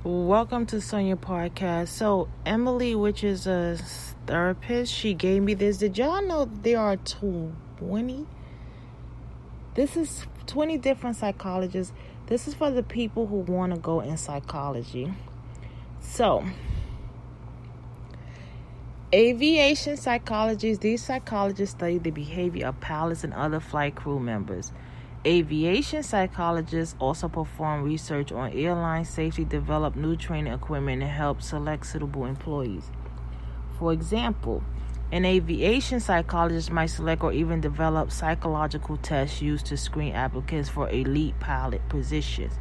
Welcome to Sonia Podcast. So, Emily, which is a therapist, she gave me this. Did y'all know there are 20? This is 20 different psychologists. This is for the people who want to go in psychology. So, aviation psychologists. These psychologists study the behavior of pilots and other flight crew members. Aviation psychologists also perform research on airline safety, develop new training equipment, and help select suitable employees. For example, an aviation psychologist might select or even develop psychological tests used to screen applicants for elite pilot positions.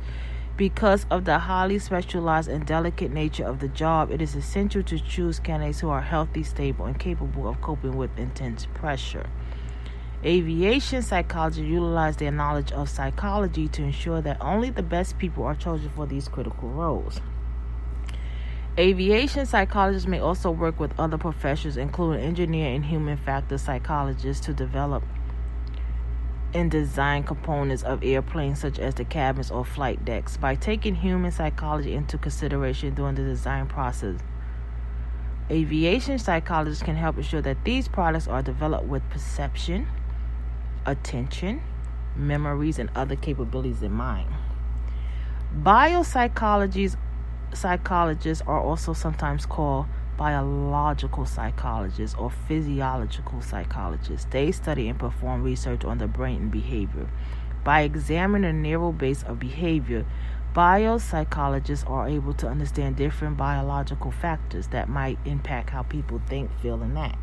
Because of the highly specialized and delicate nature of the job, it is essential to choose candidates who are healthy, stable, and capable of coping with intense pressure. Aviation psychologists utilize their knowledge of psychology to ensure that only the best people are chosen for these critical roles. Aviation psychologists may also work with other professions, including engineer and human factor psychologists, to develop and design components of airplanes such as the cabins or flight decks. By taking human psychology into consideration during the design process, aviation psychologists can help ensure that these products are developed with perception, attention, memories, and other capabilities in mind. Biopsychologists are also sometimes called biological psychologists or physiological psychologists. They study and perform research on the brain and behavior. By examining the narrow base of behavior, biopsychologists are able to understand different biological factors that might impact how people think, feel, and act.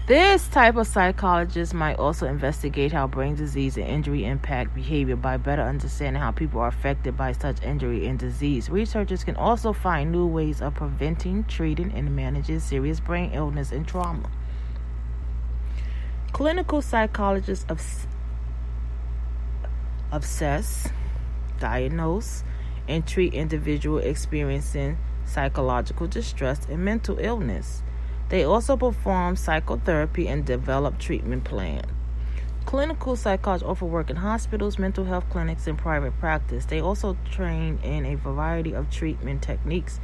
This type of psychologist might also investigate how brain disease and injury impact behavior by better understanding how people are affected by such injury and disease. Researchers can also find new ways of preventing, treating, and managing serious brain illness and trauma. Clinical psychologists assess, diagnose, and treat individuals experiencing psychological distress and mental illness. They also perform psychotherapy and develop treatment plans. Clinical psychologists often work in hospitals, mental health clinics, and private practice. They also train in a variety of treatment techniques,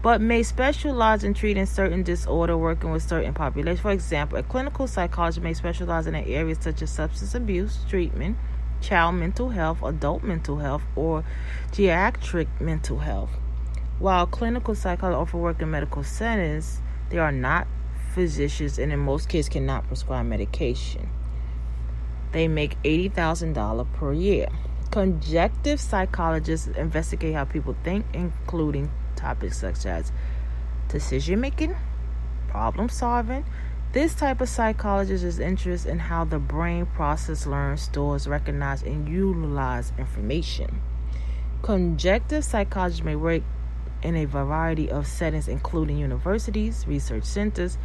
but may specialize in treating certain disorder, working with certain populations. For example, a clinical psychologist may specialize in areas such as substance abuse treatment, child mental health, adult mental health, or geriatric mental health. While clinical psychologists often work in medical settings, they are not physicians and in most cases cannot prescribe medication. They make $80,000 per year. Conjunctive psychologists investigate how people think, including topics such as decision making, problem solving. This type of psychologist is interested in how the brain processes, learns, stores, recognizes, and utilizes information. Conjunctive psychologists may work in a variety of settings, including universities, research centers,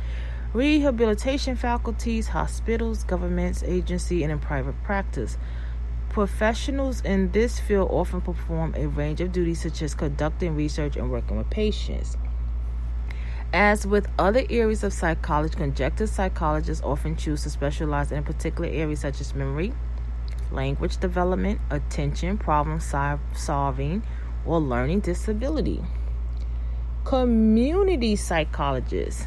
rehabilitation faculties, hospitals, governments, agencies, and in private practice. Professionals in this field often perform a range of duties such as conducting research and working with patients. As with other areas of psychology, conjunctive psychologists often choose to specialize in particular areas such as memory, language development, attention, problem solving, or learning disability. Community psychologists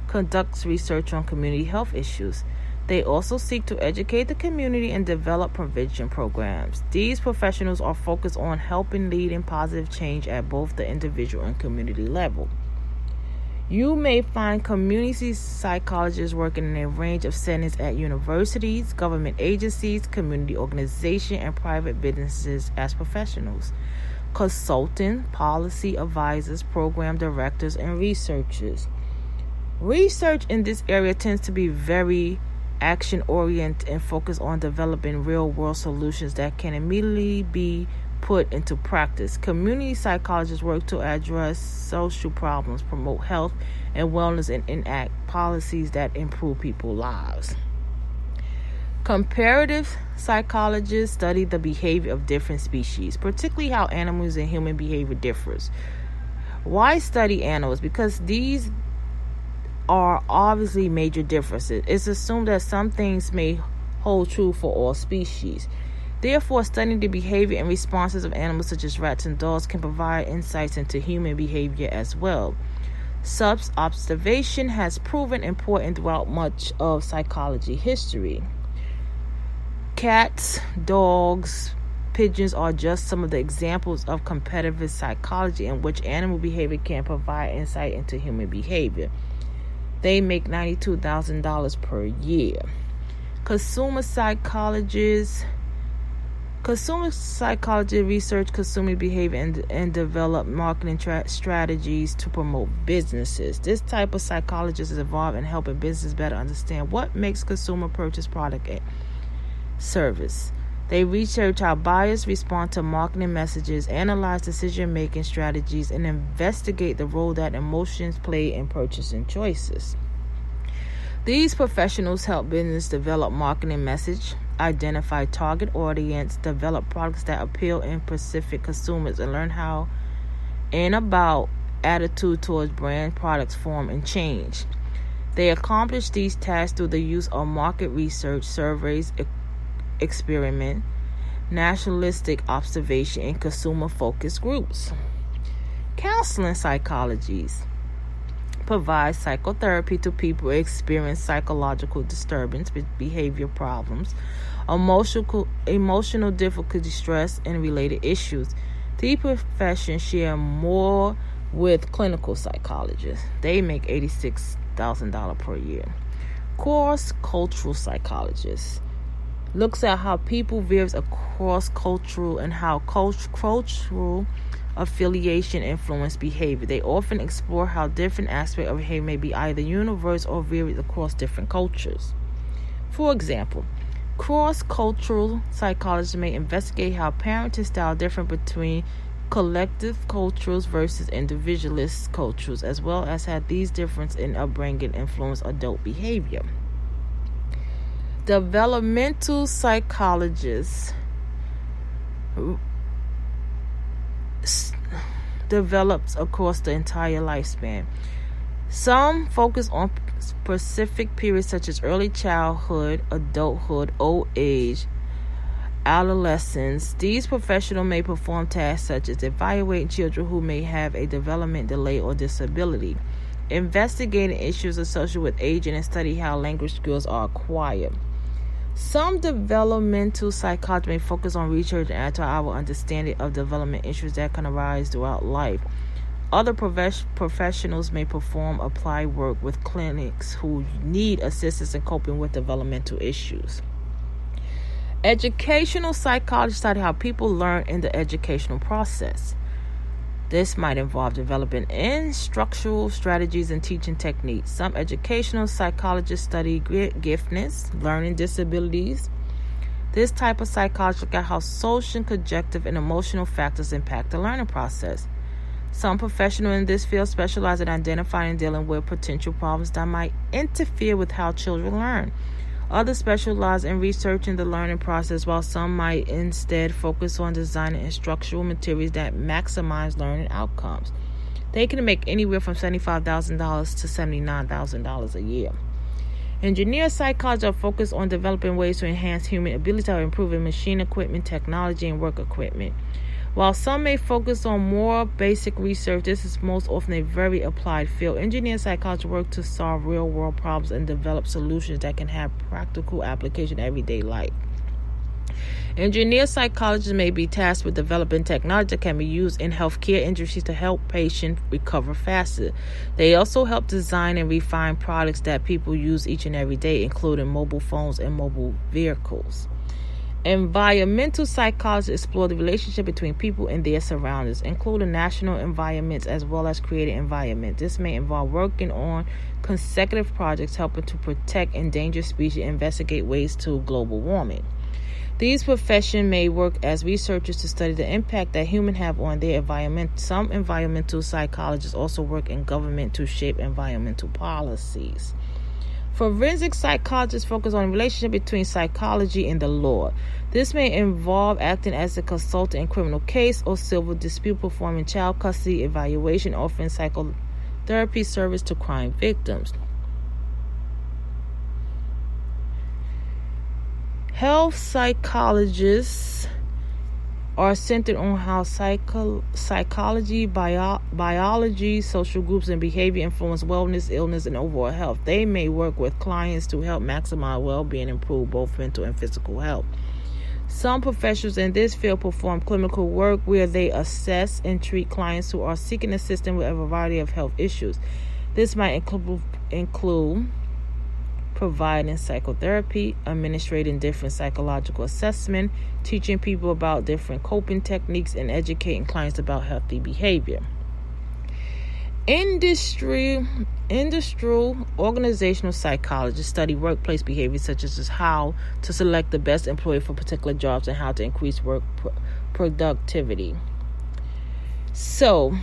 conduct research on community health issues. They also seek to educate the community and develop prevention programs. These professionals are focused on helping lead in positive change at both the individual and community level. You may find community psychologists working in a range of settings at universities, government agencies, community organizations, and private businesses as professionals, consultants, policy advisors, program directors, and researchers. Research in this area tends to be very action-oriented and focused on developing real-world solutions that can immediately be put into practice. Community psychologists work to address social problems, promote health and wellness, and enact policies that improve people's lives. Comparative psychologists study the behavior of different species, particularly how animals and human behavior differs. Why study animals? Because these are obviously major differences. It's assumed that some things may hold true for all species. Therefore, studying the behavior and responses of animals such as rats and dogs can provide insights into human behavior as well. Observation has proven important throughout much of psychology history. Cats, dogs, pigeons are just some of the examples of competitive psychology in which animal behavior can provide insight into human behavior. They make $92,000 per year. Consumer psychology research consumer behavior and develop marketing strategies to promote businesses. This type of psychologist is involved in helping businesses better understand what makes consumer purchase product and service. They research how buyers respond to marketing messages, analyze decision-making strategies, and investigate the role that emotions play in purchasing choices. These professionals help business develop marketing message, identify target audience, develop products that appeal to specific consumers, and learn how and about attitude towards brand products form and change. They accomplish these tasks through the use of market research, surveys, experiment, nationalistic observation, and consumer-focused groups. Counseling psychologies provides psychotherapy to people who experience psychological disturbance, behavior problems, emotional difficulty, stress, and related issues. These professions share more with clinical psychologists. They make $86,000 per year. Cross-cultural psychologists looks at how people varies across cultural and how cultural affiliation influence behavior. They often explore how different aspects of behavior may be either universal or vary across different cultures. For example, cross-cultural psychologists may investigate how parenting style differ between collective cultures versus individualist cultures, as well as how these differences in upbringing influence adult behavior. Developmental psychologists develops across the entire lifespan. Some focus on specific periods such as early childhood, adulthood, old age, adolescence. These professionals may perform tasks such as evaluating children who may have a development delay or disability, investigating issues associated with aging, and study how language skills are acquired. Some developmental psychologists may focus on research and add to our understanding of development issues that can arise throughout life. Other professionals may perform applied work with clinics who need assistance in coping with developmental issues. Educational psychologists study how people learn in the educational process. This might involve developing instructional strategies and teaching techniques. Some educational psychologists study giftedness, learning disabilities. This type of psychology looks at how social, cognitive, and emotional factors impact the learning process. Some professionals in this field specialize in identifying and dealing with potential problems that might interfere with how children learn. Others specialize in researching the learning process, while some might instead focus on designing instructional materials that maximize learning outcomes. They can make anywhere from $75,000 to $79,000 a year. Engineer psychologists are focused on developing ways to enhance human ability by improving machine equipment, technology, and work equipment. While some may focus on more basic research, this is most often a very applied field. Engineer psychologists work to solve real-world problems and develop solutions that can have practical application in everyday life. Engineer psychologists may be tasked with developing technology that can be used in healthcare industries to help patients recover faster. They also help design and refine products that people use each and every day, including mobile phones and mobile vehicles. Environmental psychologists explore the relationship between people and their surroundings, including national environments as well as created environments. This may involve working on consecutive projects helping to protect endangered species and investigate ways to global warming. These professions may work as researchers to study the impact that humans have on their environment. Some environmental psychologists also work in government to shape environmental policies. Forensic psychologists focus on the relationship between psychology and the law. This may involve acting as a consultant in criminal case or civil dispute, performing child custody evaluation, offering psychotherapy service to crime victims. Health psychologists are centered on how psychology, biology, social groups, and behavior influence wellness, illness, and overall health. They may work with clients to help maximize well-being and improve both mental and physical health. Some professionals in this field perform clinical work where they assess and treat clients who are seeking assistance with a variety of health issues. This might include providing psychotherapy, administrating different psychological assessment, teaching people about different coping techniques, and educating clients about healthy behavior. Industrial organizational psychologists study workplace behavior such as how to select the best employee for particular jobs and how to increase work productivity. So,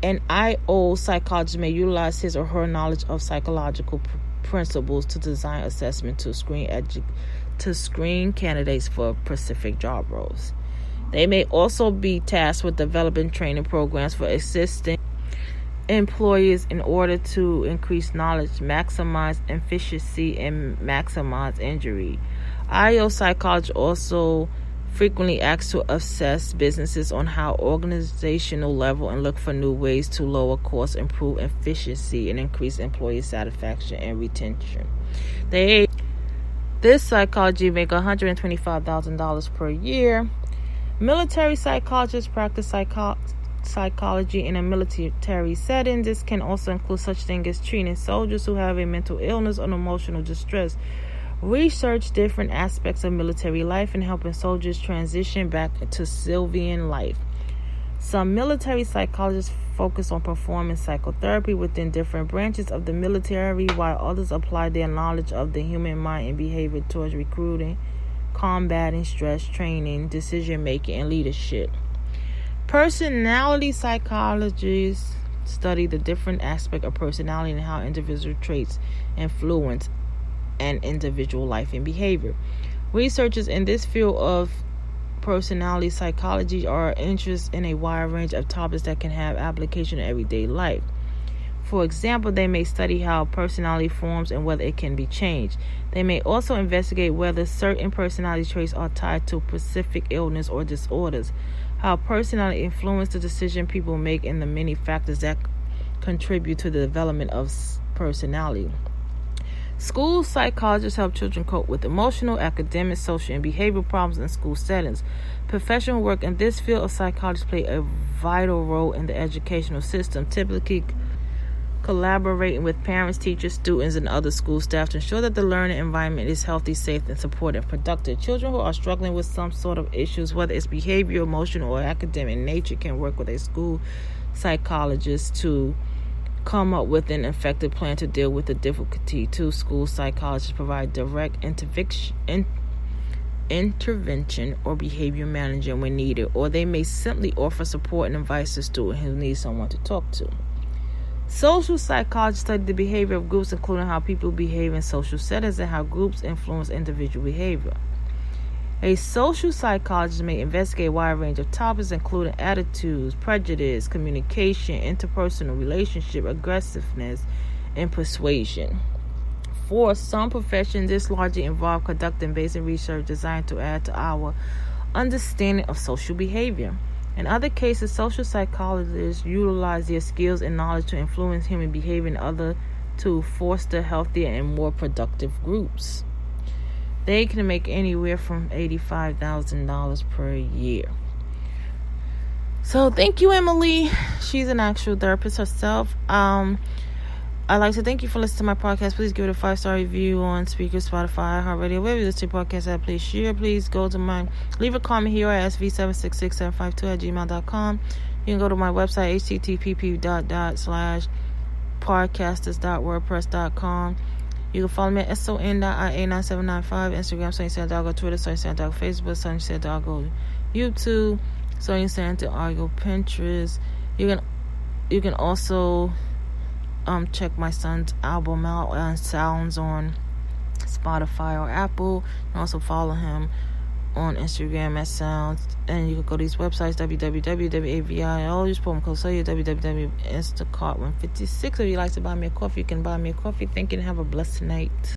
an IO psychologist may utilize his or her knowledge of psychological principles to design assessment to screen candidates for specific job roles. They may also be tasked with developing training programs for assisting employees in order to increase knowledge, maximize efficiency, and maximize injury. IO psychologists also frequently asked to assess businesses on how organizational level and look for new ways to lower costs, improve efficiency, and increase employee satisfaction and retention. This psychology make $125,000 per year. Military psychologists practice psychology in a military setting. This can also include such things as treating soldiers who have a mental illness or emotional distress. Research different aspects of military life and helping soldiers transition back to civilian life. Some military psychologists focus on performing psychotherapy within different branches of the military, while others apply their knowledge of the human mind and behavior towards recruiting, combating stress, training, decision-making, and leadership. Personality psychologists study the different aspects of personality and how individual traits influence an individual life and behavior. Researchers in this field of personality psychology are interested in a wide range of topics that can have application in everyday life. For example, they may study how personality forms and whether it can be changed. They may also investigate whether certain personality traits are tied to specific illness or disorders, how personality influences the decision people make, and the many factors that contribute to the development of personality. School psychologists help children cope with emotional, academic, social, and behavioral problems in school settings. Professional work in this field of psychology play a vital role in the educational system, typically collaborating with parents, teachers, students, and other school staff to ensure that the learning environment is healthy, safe, and supportive and productive. Children who are struggling with some sort of issues, whether it's behavioral, emotional, or academic in nature, can work with a school psychologist to come up with an effective plan to deal with the difficulty. Two school psychologists provide direct intervention or behavior management when needed, or they may simply offer support and advice to students who need someone to talk to. Social psychologists study the behavior of groups, including how people behave in social settings and how groups influence individual behavior. A social psychologist may investigate a wide range of topics, including attitudes, prejudice, communication, interpersonal relationship, aggressiveness, and persuasion. For some professions, this largely involves conducting basic research designed to add to our understanding of social behavior. In other cases, social psychologists utilize their skills and knowledge to influence human behavior and others to foster healthier and more productive groups. They can make anywhere from $85,000 per year. So thank you, Emily. She's an actual therapist herself. I'd like to thank you for listening to my podcast. Please give it a 5-star review on Spreaker, Spotify, iHeartRadio, wherever you listen to podcasts at. Please share. Please go to leave a comment here at sv766752@gmail.com. You can go to my website, http://podcasters.wordpress.com. You can follow me at son.ia9795, Instagram, Sonia Santiago, Twitter, Sonia Santiago, Facebook, Sonia Santiago, YouTube, Sonia Santiago, Pinterest. You can also check my son's album out on Sounds on Spotify or Apple. You can also follow him on Instagram at Sounds. And you can go to these websites, www.avio. Use promo code SOYA, www.instacart156. If you'd like to buy me a coffee, you can buy me a coffee. Thank you and have a blessed night.